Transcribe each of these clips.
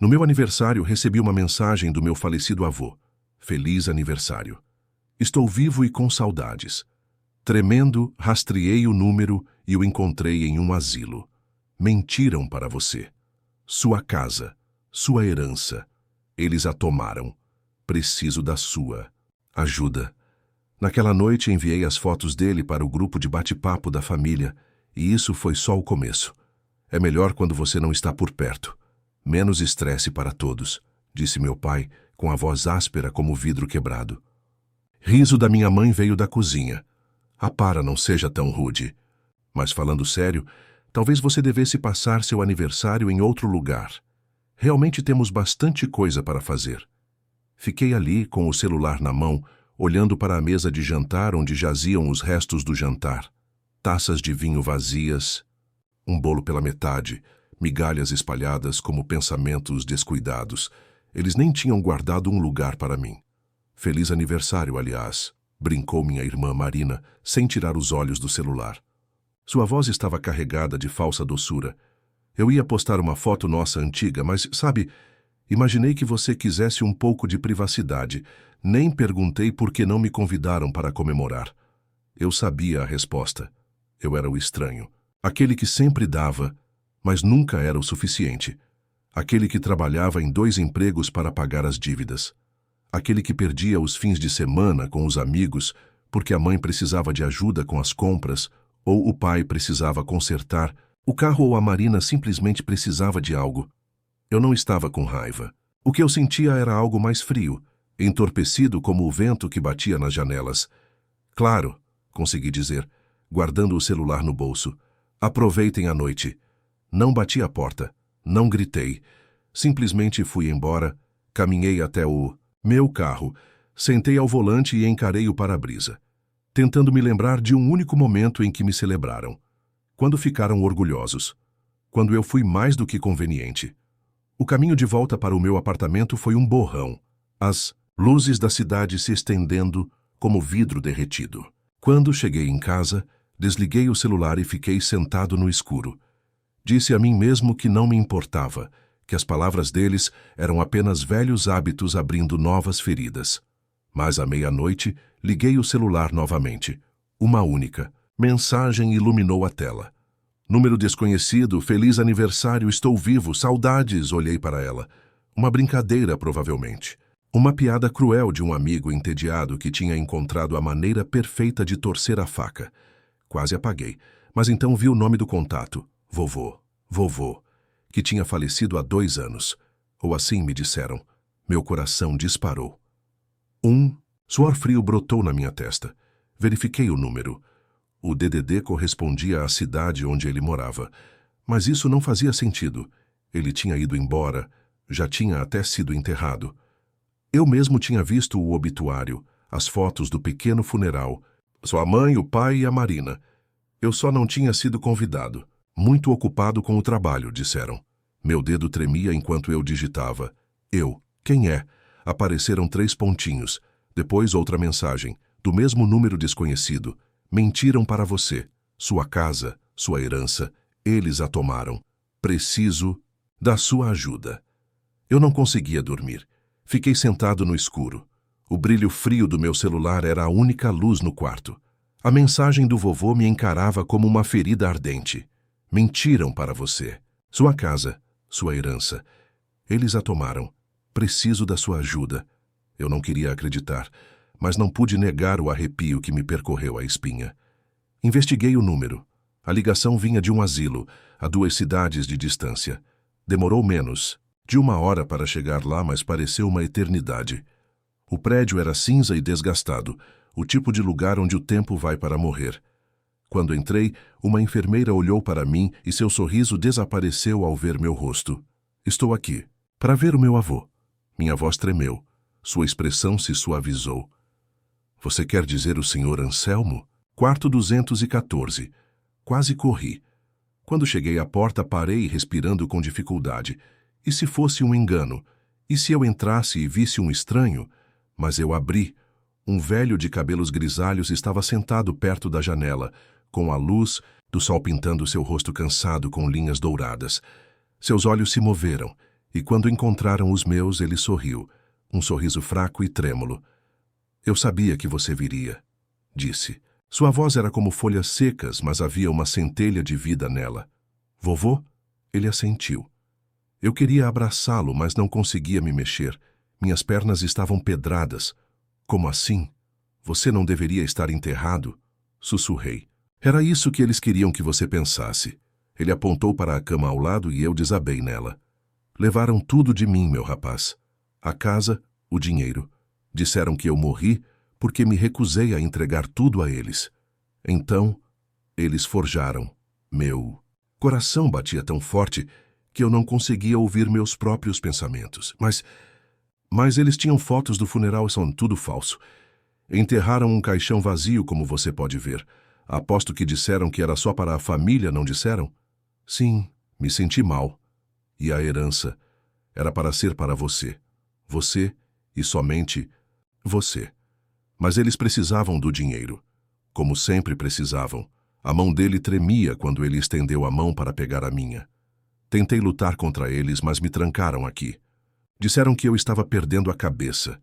No meu aniversário, recebi uma mensagem do meu falecido avô. Feliz aniversário. Estou vivo e com saudades. Tremendo, rastreei o número e o encontrei em um asilo. Mentiram para você. Sua casa, sua herança. Eles a tomaram. Preciso da sua ajuda. Naquela noite enviei as fotos dele para o grupo de bate-papo da família, e isso foi só o começo. É melhor quando você não está por perto. Menos estresse para todos, disse meu pai, com a voz áspera como vidro quebrado. Riso da minha mãe veio da cozinha. Para, não seja tão rude. Mas falando sério, talvez você devesse passar seu aniversário em outro lugar. Realmente temos bastante coisa para fazer. Fiquei ali, com o celular na mão, olhando para a mesa de jantar onde jaziam os restos do jantar. Taças de vinho vazias, um bolo pela metade, migalhas espalhadas como pensamentos descuidados. Eles nem tinham guardado um lugar para mim. Feliz aniversário, aliás, brincou minha irmã Marina, sem tirar os olhos do celular. Sua voz estava carregada de falsa doçura. Eu ia postar uma foto nossa antiga, mas, sabe, imaginei que você quisesse um pouco de privacidade. Nem perguntei por que não me convidaram para comemorar. Eu sabia a resposta. Eu era o estranho. Aquele que sempre dava, mas nunca era o suficiente. Aquele que trabalhava em 2 empregos para pagar as dívidas. Aquele que perdia os fins de semana com os amigos porque a mãe precisava de ajuda com as compras ou o pai precisava consertar o carro ou a Marina simplesmente precisava de algo. Eu não estava com raiva. O que eu sentia era algo mais frio, entorpecido como o vento que batia nas janelas. Claro, consegui dizer, guardando o celular no bolso. Aproveitem a noite. Não bati a porta, não gritei. Simplesmente fui embora, caminhei até o meu carro, sentei ao volante e encarei o para-brisa, tentando me lembrar de um único momento em que me celebraram. Quando ficaram orgulhosos. Quando eu fui mais do que conveniente. O caminho de volta para o meu apartamento foi um borrão. As luzes da cidade se estendendo como vidro derretido. Quando cheguei em casa, desliguei o celular e fiquei sentado no escuro. Disse a mim mesmo que não me importava, que as palavras deles eram apenas velhos hábitos abrindo novas feridas. Mas à meia-noite, liguei o celular novamente. Uma única mensagem iluminou a tela. Número desconhecido, feliz aniversário, estou vivo, saudades, olhei para ela. Uma brincadeira, provavelmente. Uma piada cruel de um amigo entediado que tinha encontrado a maneira perfeita de torcer a faca. Quase apaguei, mas então vi o nome do contato. Vovô, que tinha falecido há 2 anos. Ou assim me disseram. Meu coração disparou. Suor frio brotou na minha testa. Verifiquei o número. O DDD correspondia à cidade onde ele morava. Mas isso não fazia sentido. Ele tinha ido embora, já tinha até sido enterrado. Eu mesmo tinha visto o obituário, as fotos do pequeno funeral. Sua mãe, o pai e a Marina. Eu só não tinha sido convidado. Muito ocupado com o trabalho, disseram. Meu dedo tremia enquanto eu digitava. Quem é? Apareceram 3 pontinhos. Depois outra mensagem, do mesmo número desconhecido. Mentiram para você. Sua casa, sua herança, eles a tomaram. Preciso da sua ajuda. Eu não conseguia dormir. Fiquei sentado no escuro. O brilho frio do meu celular era a única luz no quarto. A mensagem do vovô me encarava como uma ferida ardente. Mentiram para você. Sua casa, sua herança. Eles a tomaram. Preciso da sua ajuda. Eu não queria acreditar, mas não pude negar o arrepio que me percorreu a espinha. Investiguei o número. A ligação vinha de um asilo, a 2 cidades de distância. Demorou menos, de 1 hora para chegar lá, mas pareceu uma eternidade. O prédio era cinza e desgastado, o tipo de lugar onde o tempo vai para morrer. Quando entrei, uma enfermeira olhou para mim e seu sorriso desapareceu ao ver meu rosto. Estou aqui, para ver o meu avô. Minha voz tremeu. Sua expressão se suavizou. Você quer dizer o Sr. Anselmo? Quarto 214. Quase corri. Quando cheguei à porta, parei respirando com dificuldade. E se fosse um engano? E se eu entrasse e visse um estranho? Mas eu abri. Um velho de cabelos grisalhos estava sentado perto da janela, com a luz do sol pintando seu rosto cansado com linhas douradas. Seus olhos se moveram. E quando encontraram os meus, ele sorriu, um sorriso fraco e trêmulo. Eu sabia que você viria, disse. Sua voz era como folhas secas, mas havia uma centelha de vida nela. Vovô? Ele assentiu. Eu queria abraçá-lo, mas não conseguia me mexer. Minhas pernas estavam pedradas. Como assim? Você não deveria estar enterrado? Sussurrei. Era isso que eles queriam que você pensasse. Ele apontou para a cama ao lado e eu desabei nela. Levaram tudo de mim, meu rapaz. A casa, o dinheiro. Disseram que eu morri porque me recusei a entregar tudo a eles. Então, eles forjaram. Meu coração batia tão forte que eu não conseguia ouvir meus próprios pensamentos. Mas eles tinham fotos do funeral e são tudo falso. Enterraram um caixão vazio, como você pode ver. Aposto que disseram que era só para a família, não disseram? Sim, me senti mal. E a herança era para ser para você. Você e somente você. Mas eles precisavam do dinheiro. Como sempre precisavam. A mão dele tremia quando ele estendeu a mão para pegar a minha. Tentei lutar contra eles, mas me trancaram aqui. Disseram que eu estava perdendo a cabeça.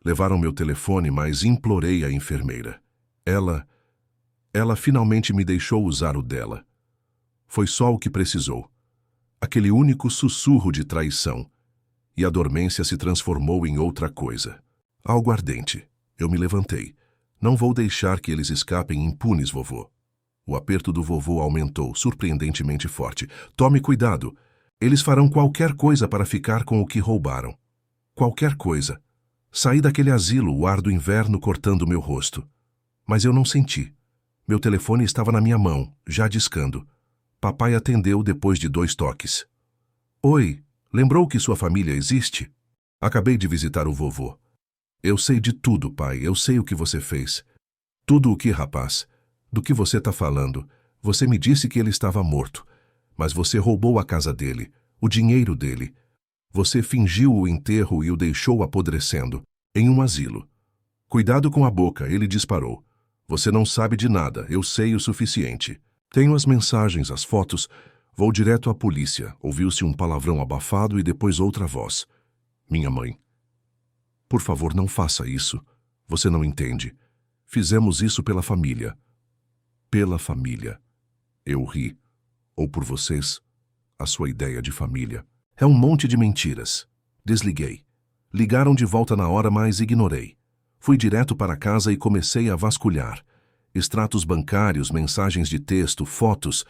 Levaram meu telefone, mas implorei à enfermeira. Ela finalmente me deixou usar o dela. Foi só o que precisou. Aquele único sussurro de traição. E a dormência se transformou em outra coisa. Algo ardente. Eu me levantei. Não vou deixar que eles escapem impunes, vovô. O aperto do vovô aumentou, surpreendentemente forte. Tome cuidado. Eles farão qualquer coisa para ficar com o que roubaram. Qualquer coisa. Saí daquele asilo, o ar do inverno cortando meu rosto. Mas eu não senti. Meu telefone estava na minha mão, já discando. Papai atendeu depois de 2 toques. Oi, lembrou que sua família existe? Acabei de visitar o vovô. Eu sei de tudo, pai, eu sei o que você fez. Tudo o que, rapaz? Do que você está falando? Você me disse que ele estava morto. Mas você roubou a casa dele, o dinheiro dele. Você fingiu o enterro e o deixou apodrecendo, em um asilo. Cuidado com a boca, ele disparou. Você não sabe de nada, eu sei o suficiente. Tenho as mensagens, as fotos. Vou direto à polícia. Ouviu-se um palavrão abafado e depois outra voz. Minha mãe. Por favor, não faça isso. Você não entende. Fizemos isso pela família. Pela família. Eu ri. Ou por vocês. A sua ideia de família. É um monte de mentiras. Desliguei. Ligaram de volta na hora, mas ignorei. Fui direto para casa e comecei a vasculhar. Extratos bancários, mensagens de texto, fotos.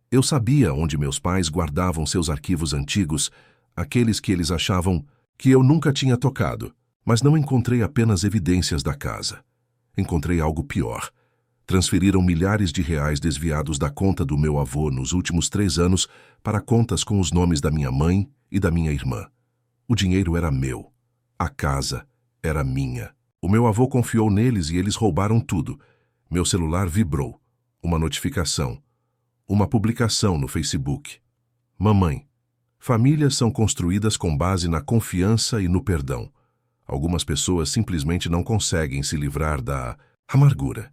Eu sabia onde meus pais guardavam seus arquivos antigos, aqueles que eles achavam que eu nunca tinha tocado. Mas não encontrei apenas evidências da casa. Encontrei algo pior. Transferiram milhares de reais desviados da conta do meu avô nos últimos 3 anos para contas com os nomes da minha mãe e da minha irmã. O dinheiro era meu. A casa era minha. O meu avô confiou neles e eles roubaram tudo. Meu celular vibrou. Uma notificação. Uma publicação no Facebook. Mamãe. Famílias são construídas com base na confiança e no perdão. Algumas pessoas simplesmente não conseguem se livrar da amargura.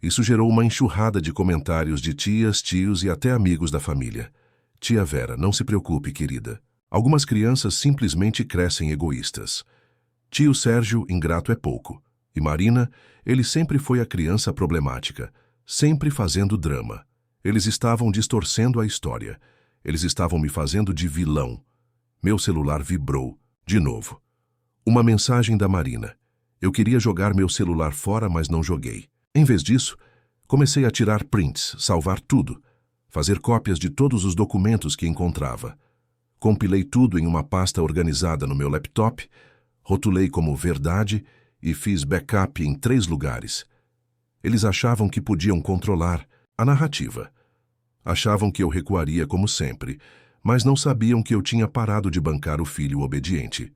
Isso gerou uma enxurrada de comentários de tias, tios e até amigos da família. Tia Vera, não se preocupe, querida. Algumas crianças simplesmente crescem egoístas. Tio Sérgio, ingrato é pouco. E Marina, ele sempre foi a criança problemática, sempre fazendo drama. Eles estavam distorcendo a história. Eles estavam me fazendo de vilão. Meu celular vibrou, de novo. Uma mensagem da Marina. Eu queria jogar meu celular fora, mas não joguei. Em vez disso, comecei a tirar prints, salvar tudo, fazer cópias de todos os documentos que encontrava. Compilei tudo em uma pasta organizada no meu laptop, rotulei como verdade e fiz backup em 3 lugares. Eles achavam que podiam controlar a narrativa. Achavam que eu recuaria como sempre, mas não sabiam que eu tinha parado de bancar o filho obediente.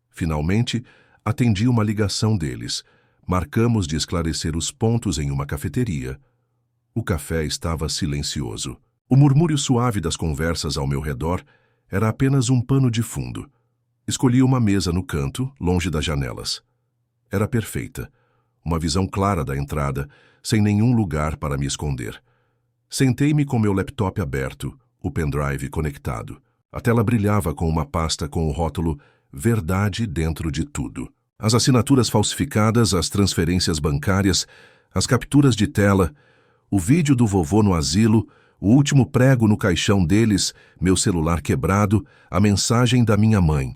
Finalmente, atendi uma ligação deles. Marcamos de esclarecer os pontos em uma cafeteria. O café estava silencioso. O murmúrio suave das conversas ao meu redor era apenas um pano de fundo. Escolhi uma mesa no canto, longe das janelas. Era perfeita. Uma visão clara da entrada, sem nenhum lugar para me esconder. Sentei-me com meu laptop aberto, o pendrive conectado. A tela brilhava com uma pasta com o rótulo Verdade dentro de tudo. As assinaturas falsificadas, as transferências bancárias, as capturas de tela, o vídeo do vovô no asilo, o último prego no caixão deles, meu celular quebrado, a mensagem da minha mãe.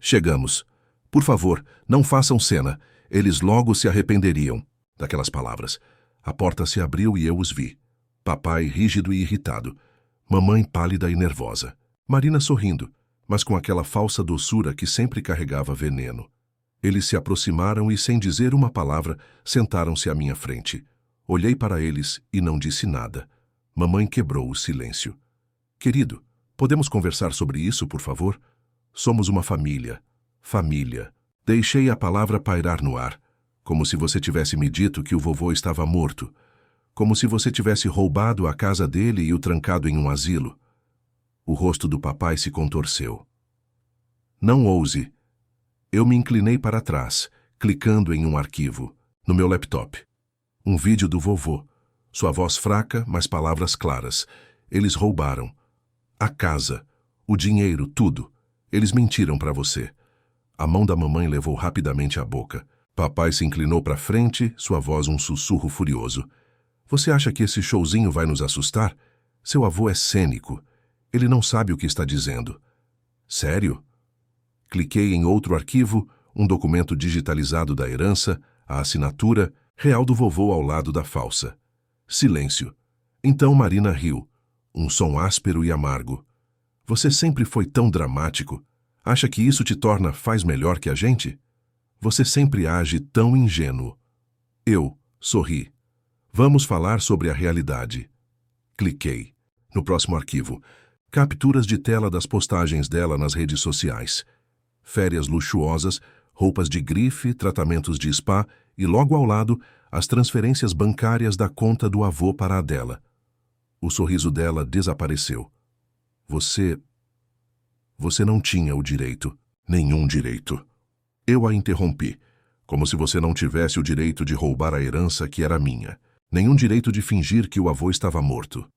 Chegamos. Por favor, não façam cena. Eles logo se arrependeriam. Daquelas palavras. A porta se abriu e eu os vi. Papai rígido e irritado. Mamãe pálida e nervosa. Marina sorrindo, mas com aquela falsa doçura que sempre carregava veneno. Eles se aproximaram e, sem dizer uma palavra, sentaram-se à minha frente. Olhei para eles e não disse nada. Mamãe quebrou o silêncio. Querido, podemos conversar sobre isso, por favor? Somos uma família. Família. Deixei a palavra pairar no ar, como se você tivesse me dito que o vovô estava morto, como se você tivesse roubado a casa dele e o trancado em um asilo. O rosto do papai se contorceu. Não ouse. Eu me inclinei para trás, clicando em um arquivo, no meu laptop. Um vídeo do vovô. Sua voz fraca, mas palavras claras. Eles roubaram. A casa, o dinheiro, tudo. Eles mentiram para você. A mão da mamãe levou rapidamente à boca. Papai se inclinou para frente, sua voz um sussurro furioso. Você acha que esse showzinho vai nos assustar? Seu avô é cênico. Ele não sabe o que está dizendo. Sério? Cliquei em outro arquivo, um documento digitalizado da herança, a assinatura, real do vovô ao lado da falsa. Silêncio. Então Marina riu. Um som áspero e amargo. Você sempre foi tão dramático. Acha que isso te faz melhor que a gente? Você sempre age tão ingênuo. Eu sorri. Vamos falar sobre a realidade. Cliquei. No próximo arquivo. Capturas de tela das postagens dela nas redes sociais. Férias luxuosas, roupas de grife, tratamentos de spa e, logo ao lado, as transferências bancárias da conta do avô para a dela. O sorriso dela desapareceu. Você não tinha o direito. Nenhum direito. Eu a interrompi, como se você não tivesse o direito de roubar a herança que era minha. Nenhum direito de fingir que o avô estava morto.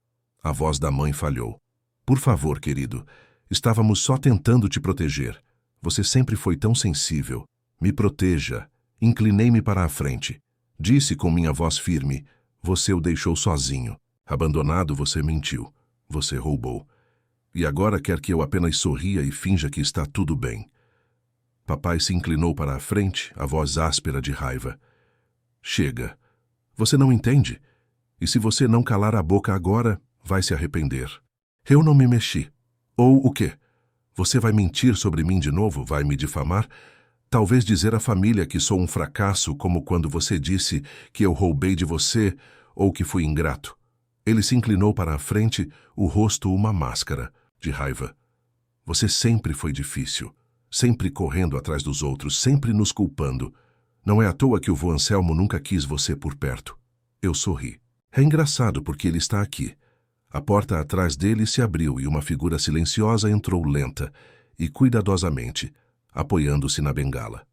A voz da mãe falhou. Por favor, querido, estávamos só tentando te proteger. Você sempre foi tão sensível. Me proteja. Inclinei-me para a frente. Disse com minha voz firme, você o deixou sozinho. Abandonado, você mentiu. Você roubou. E agora quer que eu apenas sorria e finja que está tudo bem. Papai se inclinou para a frente, a voz áspera de raiva. Chega. Você não entende? E se você não calar a boca agora, vai se arrepender. Eu não me mexi. Ou o quê? Você vai mentir sobre mim de novo? Vai me difamar? Talvez dizer à família que sou um fracasso, como quando você disse que eu roubei de você ou que fui ingrato. Ele se inclinou para a frente, o rosto uma máscara, de raiva. Você sempre foi difícil, sempre correndo atrás dos outros, sempre nos culpando. Não é à toa que o vô Anselmo nunca quis você por perto. Eu sorri. É engraçado porque ele está aqui. A porta atrás dele se abriu e uma figura silenciosa entrou lenta e cuidadosamente, apoiando-se na bengala.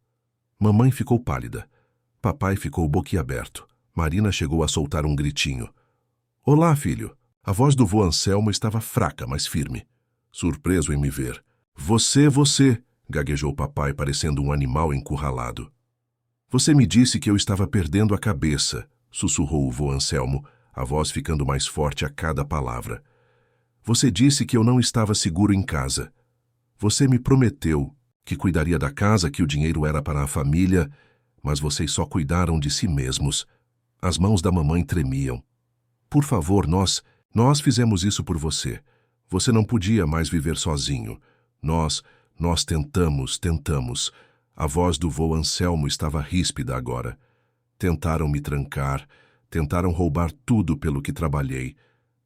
Mamãe ficou pálida. Papai ficou boquiaberto. Marina chegou a soltar um gritinho. Olá, filho. A voz do vô Anselmo estava fraca, mas firme. Surpreso em me ver. Você, gaguejou papai, parecendo um animal encurralado. Você me disse que eu estava perdendo a cabeça, sussurrou o vô Anselmo, a voz ficando mais forte a cada palavra. Você disse que eu não estava seguro em casa. Você me prometeu que cuidaria da casa, que o dinheiro era para a família, mas vocês só cuidaram de si mesmos. As mãos da mamãe tremiam. Por favor, nós fizemos isso por você. Você não podia mais viver sozinho. Nós tentamos. A voz do vô Anselmo estava ríspida agora. Tentaram me trancar, tentaram roubar tudo pelo que trabalhei,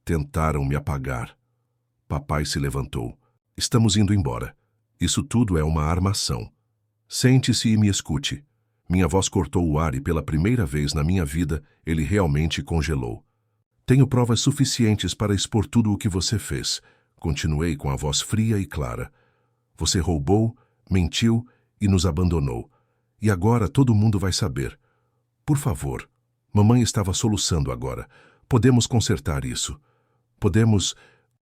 tentaram me apagar. Papai se levantou. Estamos indo embora. Isso tudo é uma armação. Sente-se e me escute. Minha voz cortou o ar e pela primeira vez na minha vida ele realmente congelou. Tenho provas suficientes para expor tudo o que você fez. Continuei com a voz fria e clara. Você roubou, mentiu e nos abandonou. E agora todo mundo vai saber. Por favor. Mamãe estava soluçando agora. Podemos consertar isso. Podemos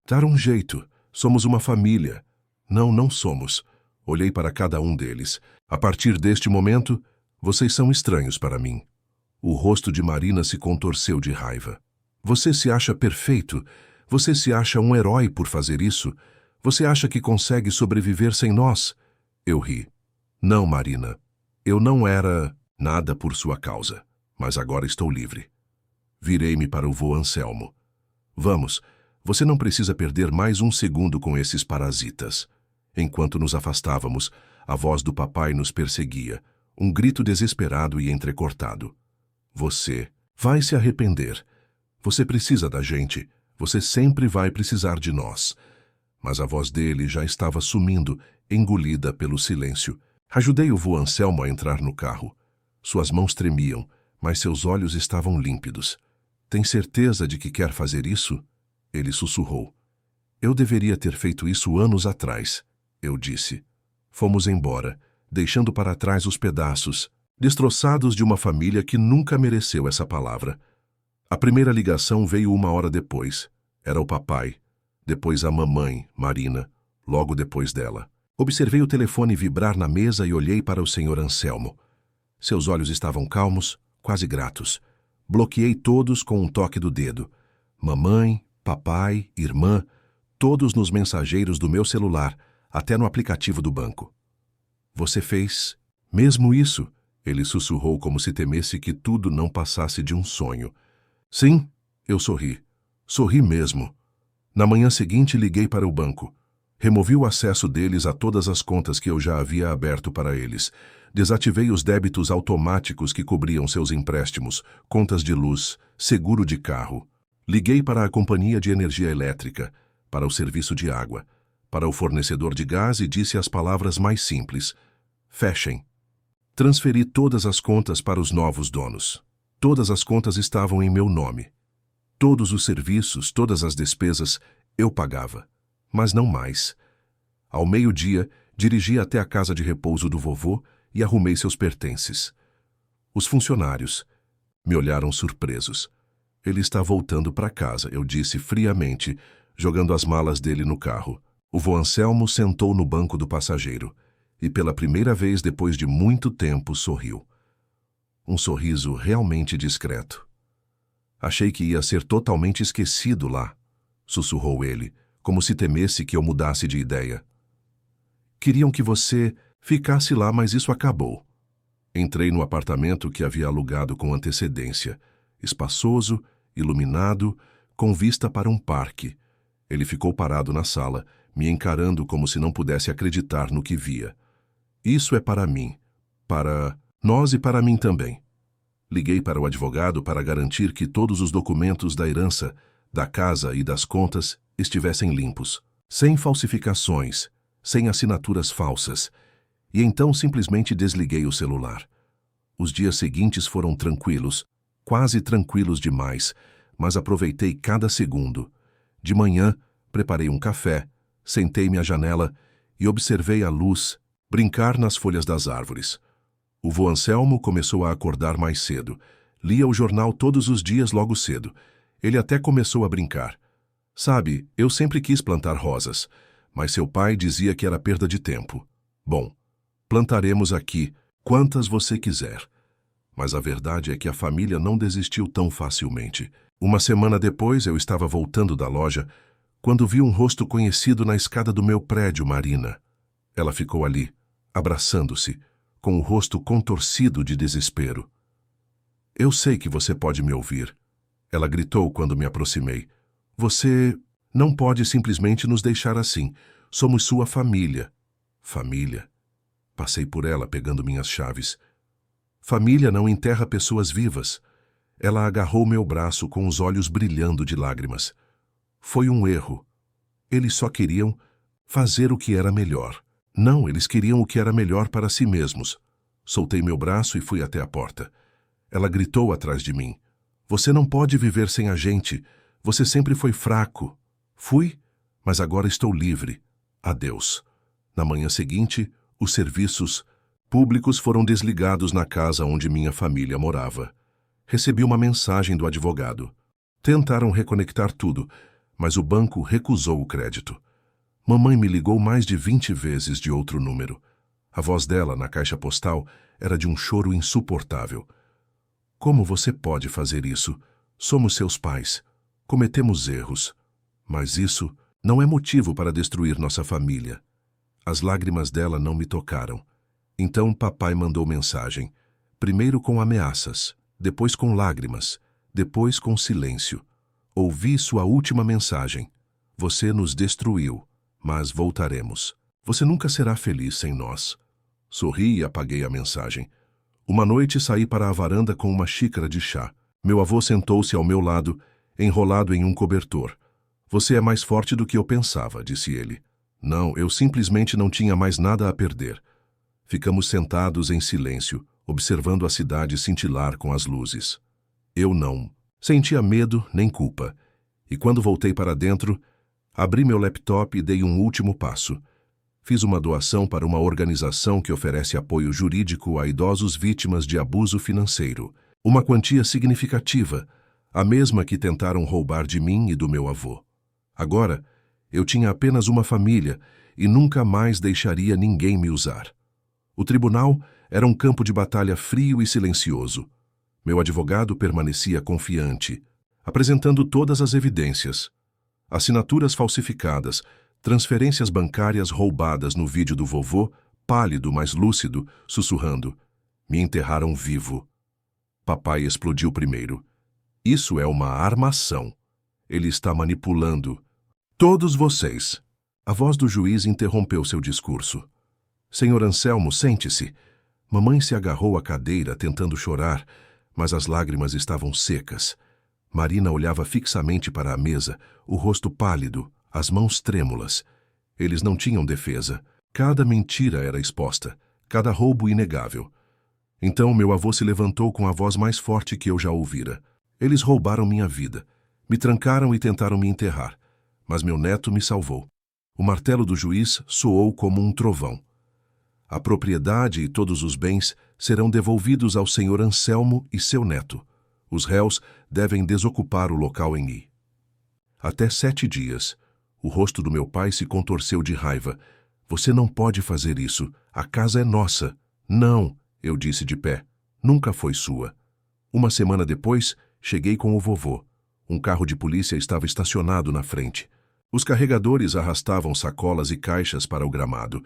dar um jeito. Somos uma família. Não, não somos. Olhei para cada um deles. A partir deste momento, vocês são estranhos para mim. O rosto de Marina se contorceu de raiva. Você se acha perfeito? Você se acha um herói por fazer isso? Você acha que consegue sobreviver sem nós? Eu ri. Não, Marina. Eu não era nada por sua causa, mas agora estou livre. Virei-me para o vô Anselmo. Vamos, você não precisa perder mais um segundo com esses parasitas. Enquanto nos afastávamos, a voz do papai nos perseguia, um grito desesperado e entrecortado. Você vai se arrepender. Você precisa da gente. Você sempre vai precisar de nós. Mas a voz dele já estava sumindo, engolida pelo silêncio. Ajudei o vô Anselmo a entrar no carro. Suas mãos tremiam, mas seus olhos estavam límpidos. Tem certeza de que quer fazer isso? Ele sussurrou. Eu deveria ter feito isso anos atrás, eu disse. Fomos embora, deixando para trás os pedaços, destroçados de uma família que nunca mereceu essa palavra. A primeira ligação veio 1 hora depois. Era o papai. Depois a mamãe, Marina, logo depois dela. Observei o telefone vibrar na mesa e olhei para o senhor Anselmo. Seus olhos estavam calmos, quase gratos. Bloqueei todos com um toque do dedo. Mamãe, papai, irmã, todos nos mensageiros do meu celular, até no aplicativo do banco. Você fez mesmo isso? Ele sussurrou como se temesse que tudo não passasse de um sonho. Sim, eu sorri. Sorri mesmo. Na manhã seguinte liguei para o banco. Removi o acesso deles a todas as contas que eu já havia aberto para eles. Desativei os débitos automáticos que cobriam seus empréstimos, contas de luz, seguro de carro. Liguei para a companhia de energia elétrica, para o serviço de água, para o fornecedor de gás e disse as palavras mais simples. Fechem. Transferi todas as contas para os novos donos. Todas as contas estavam em meu nome. Todos os serviços, todas as despesas, eu pagava. Mas não mais. Ao meio-dia, dirigi até a casa de repouso do vovô e arrumei seus pertences. Os funcionários me olharam surpresos. Ele está voltando para casa, eu disse friamente, jogando as malas dele no carro. O vô Anselmo sentou no banco do passageiro e, pela primeira vez depois de muito tempo, sorriu. Um sorriso realmente discreto. Achei que ia ser totalmente esquecido lá, sussurrou ele, como se temesse que eu mudasse de ideia. Queriam que você ficasse lá, mas isso acabou. Entrei no apartamento que havia alugado com antecedência, espaçoso, iluminado, com vista para um parque. Ele ficou parado na sala, me encarando como se não pudesse acreditar no que via. Isso é para mim, para nós e para mim também. Liguei para o advogado para garantir que todos os documentos da herança, da casa e das contas estivessem limpos, sem falsificações, sem assinaturas falsas, e então simplesmente desliguei o celular. Os dias seguintes foram tranquilos, quase tranquilos demais, mas aproveitei cada segundo. De manhã, preparei um café, sentei-me à janela e observei a luz brincar nas folhas das árvores. O vô Anselmo começou a acordar mais cedo. Lia o jornal todos os dias logo cedo. Ele até começou a brincar. Sabe, eu sempre quis plantar rosas, mas seu pai dizia que era perda de tempo. Bom, plantaremos aqui quantas você quiser. Mas a verdade é que a família não desistiu tão facilmente. 1 semana depois, eu estava voltando da loja, quando vi um rosto conhecido na escada do meu prédio, Marina. Ela ficou ali, abraçando-se, com o rosto contorcido de desespero. Eu sei que você pode me ouvir. Ela gritou quando me aproximei. Você não pode simplesmente nos deixar assim. Somos sua família. Família? Passei por ela pegando minhas chaves. Família não enterra pessoas vivas. Ela agarrou meu braço com os olhos brilhando de lágrimas. Foi um erro. Eles só queriam fazer o que era melhor. Não, eles queriam o que era melhor para si mesmos. Soltei meu braço e fui até a porta. Ela gritou atrás de mim. Você não pode viver sem a gente. Você sempre foi fraco. Fui, mas agora estou livre. Adeus. Na manhã seguinte, os serviços públicos foram desligados na casa onde minha família morava. Recebi uma mensagem do advogado. Tentaram reconectar tudo, mas o banco recusou o crédito. Mamãe me ligou mais de 20 vezes de outro número. A voz dela, na caixa postal, era de um choro insuportável. Como você pode fazer isso? Somos seus pais. Cometemos erros. Mas isso não é motivo para destruir nossa família. As lágrimas dela não me tocaram. Então papai mandou mensagem. Primeiro com ameaças, depois com lágrimas, depois com silêncio. Ouvi sua última mensagem. Você nos destruiu, mas voltaremos. Você nunca será feliz sem nós. Sorri e apaguei a mensagem. Uma noite saí para a varanda com uma xícara de chá. Meu avô sentou-se ao meu lado, enrolado em um cobertor. Você é mais forte do que eu pensava, disse ele. Não, eu simplesmente não tinha mais nada a perder. Ficamos sentados em silêncio, observando a cidade cintilar com as luzes. Eu não sentia medo nem culpa. E quando voltei para dentro, abri meu laptop e dei um último passo. Fiz uma doação para uma organização que oferece apoio jurídico a idosos vítimas de abuso financeiro. Uma quantia significativa, a mesma que tentaram roubar de mim e do meu avô. Agora, eu tinha apenas uma família e nunca mais deixaria ninguém me usar. O tribunal era um campo de batalha frio e silencioso. Meu advogado permanecia confiante, apresentando todas as evidências. Assinaturas falsificadas, transferências bancárias roubadas no vídeo do vovô, pálido, mas lúcido, sussurrando. Me enterraram vivo. Papai explodiu primeiro. Isso é uma armação. Ele está manipulando. Todos vocês. A voz do juiz interrompeu seu discurso. Senhor Anselmo, sente-se. Mamãe se agarrou à cadeira, tentando chorar, mas as lágrimas estavam secas. Marina olhava fixamente para a mesa, o rosto pálido, as mãos trêmulas. Eles não tinham defesa. Cada mentira era exposta, cada roubo inegável. Então meu avô se levantou com a voz mais forte que eu já ouvira. Eles roubaram minha vida. Me trancaram e tentaram me enterrar. Mas meu neto me salvou. O martelo do juiz soou como um trovão. A propriedade e todos os bens serão devolvidos ao senhor Anselmo e seu neto. Os réus devem desocupar o local em I. Até 7 dias. O rosto do meu pai se contorceu de raiva. Você não pode fazer isso. A casa é nossa. Não, eu disse de pé. Nunca foi sua. Uma semana depois, cheguei com o vovô. Um carro de polícia estava estacionado na frente. Os carregadores arrastavam sacolas e caixas para o gramado.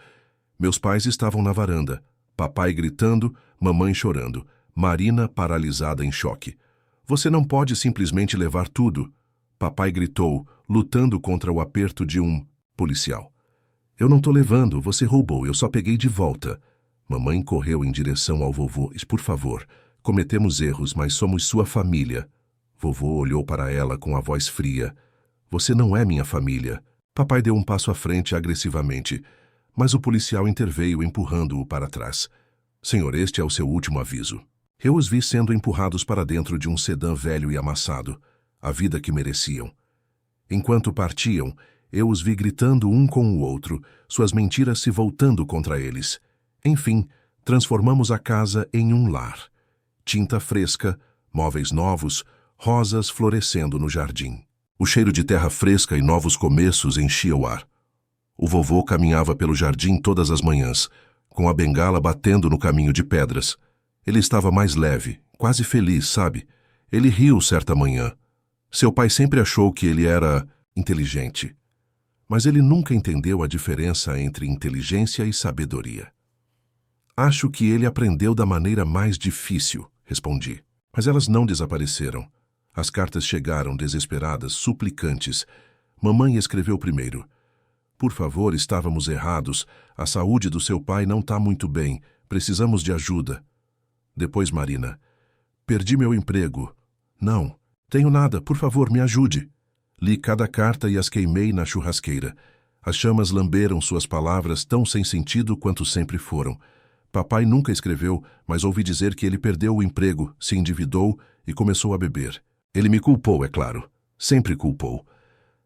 Meus pais estavam na varanda. Papai gritando, mamãe chorando. Marina paralisada em choque. Você não pode simplesmente levar tudo. Papai gritou, lutando contra o aperto de um policial. Eu não tô levando, você roubou, eu só peguei de volta. Mamãe correu em direção ao vovô. Por favor, cometemos erros, mas somos sua família. Vovô olhou para ela com a voz fria. Você não é minha família. Papai deu um passo à frente agressivamente, mas o policial interveio empurrando-o para trás. Senhor, este é o seu último aviso. Eu os vi sendo empurrados para dentro de um sedã velho e amassado, a vida que mereciam. Enquanto partiam, eu os vi gritando um com o outro, suas mentiras se voltando contra eles. Enfim, transformamos a casa em um lar. Tinta fresca, móveis novos, rosas florescendo no jardim. O cheiro de terra fresca e novos começos enchia o ar. O vovô caminhava pelo jardim todas as manhãs, com a bengala batendo no caminho de pedras. Ele estava mais leve, quase feliz, sabe? Ele riu certa manhã. Seu pai sempre achou que ele era inteligente. Mas ele nunca entendeu a diferença entre inteligência e sabedoria. Acho que ele aprendeu da maneira mais difícil, respondi. Mas elas não desapareceram. As cartas chegaram desesperadas, suplicantes. Mamãe escreveu primeiro. Por favor, estávamos errados. A saúde do seu pai não está muito bem. Precisamos de ajuda. Depois Marina. Perdi meu emprego. Não, tenho nada. Por favor, me ajude. Li cada carta e as queimei na churrasqueira. As chamas lamberam suas palavras tão sem sentido quanto sempre foram. Papai nunca escreveu, mas ouvi dizer que ele perdeu o emprego, se endividou e começou a beber. Ele me culpou, é claro. Sempre culpou.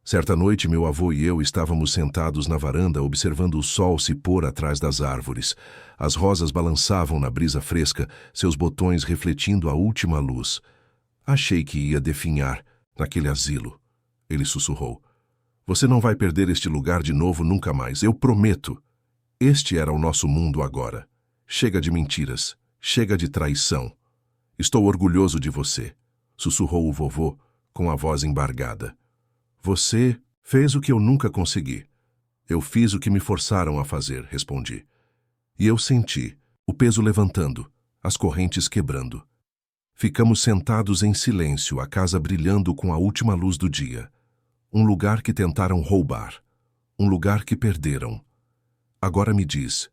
Certa noite, meu avô e eu estávamos sentados na varanda observando o sol se pôr atrás das árvores. As rosas balançavam na brisa fresca, seus botões refletindo a última luz. Achei que ia definhar naquele asilo. Ele sussurrou. Você não vai perder este lugar de novo nunca mais, eu prometo. Este era o nosso mundo agora. Chega de mentiras, chega de traição. Estou orgulhoso de você, sussurrou o vovô com a voz embargada. Você fez o que eu nunca consegui. Eu fiz o que me forçaram a fazer, respondi. E eu senti o peso levantando, as correntes quebrando. Ficamos sentados em silêncio, a casa brilhando com a última luz do dia. Um lugar que tentaram roubar. Um lugar que perderam. Agora me diz,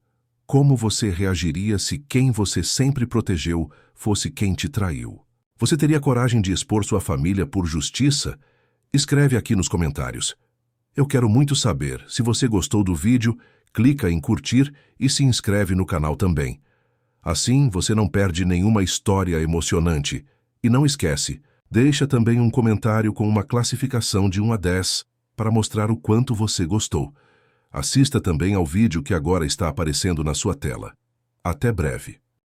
como você reagiria se quem você sempre protegeu fosse quem te traiu? Você teria coragem de expor sua família por justiça? Escreve aqui nos comentários. Eu quero muito saber. Se você gostou do vídeo, clica em curtir e se inscreve no canal também. Assim, você não perde nenhuma história emocionante. E não esquece, deixa também um comentário com uma classificação de 1 a 10 para mostrar o quanto você gostou. Assista também ao vídeo que agora está aparecendo na sua tela. Até breve.